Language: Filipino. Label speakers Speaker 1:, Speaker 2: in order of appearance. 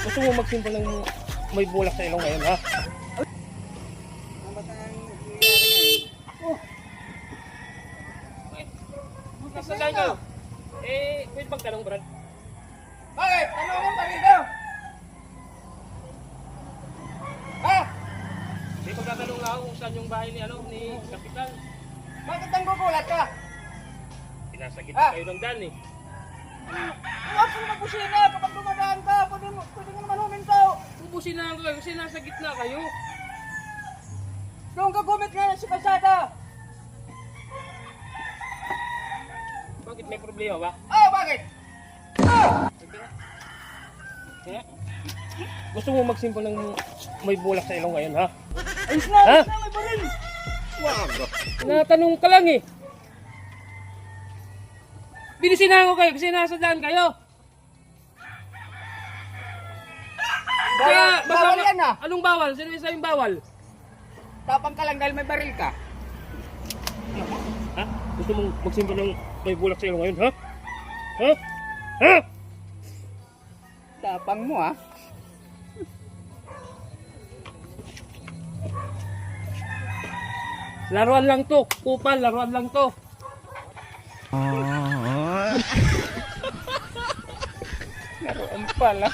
Speaker 1: Gusto mo magsimple ng may bulak sa ilong ngayon, ha? Nasa dahil kayo? Eh, pwede magtanong, Brad?
Speaker 2: Bakit? Tanong mo pa rito? Ha?
Speaker 1: May pagtatanong nga ako kung saan yung bahay ni, ni Kapitan.
Speaker 2: Bakit nang gugulat ka?
Speaker 1: Pinasagit
Speaker 2: Ah!
Speaker 1: kayo ng dan, eh.
Speaker 2: Huwag kang magkusina kapag dumadaan ka. Pwede mo naman huminto.
Speaker 1: Ubusin na kayo kasi nasa gitna kayo.
Speaker 2: Doon ka gumit nga sa kalsada.
Speaker 1: Bakit may problema ba?
Speaker 2: Oh, bakit?
Speaker 1: Ha? Gusto mo magsimple ng may bulak sa ilong ngayon, ha?
Speaker 2: Ayos na,
Speaker 1: Ha?
Speaker 2: ayos na, may baril.
Speaker 1: Tinatanong ka lang, eh. Binisinahan ko kayo kasi nasa daan kayo. Kaya,
Speaker 2: Bawal yan ah.
Speaker 1: Anong bawal? Sino yung sabing bawal?
Speaker 2: Tapang ka lang dahil may baril ka.
Speaker 1: Ha? Gusto mong magsimple ng may bulak sa ilong ngayon, ha? Ha? Ha?
Speaker 2: Tapang mo ah.
Speaker 1: Laruan lang to. Kupal, laruan lang to.
Speaker 2: Laruan pala.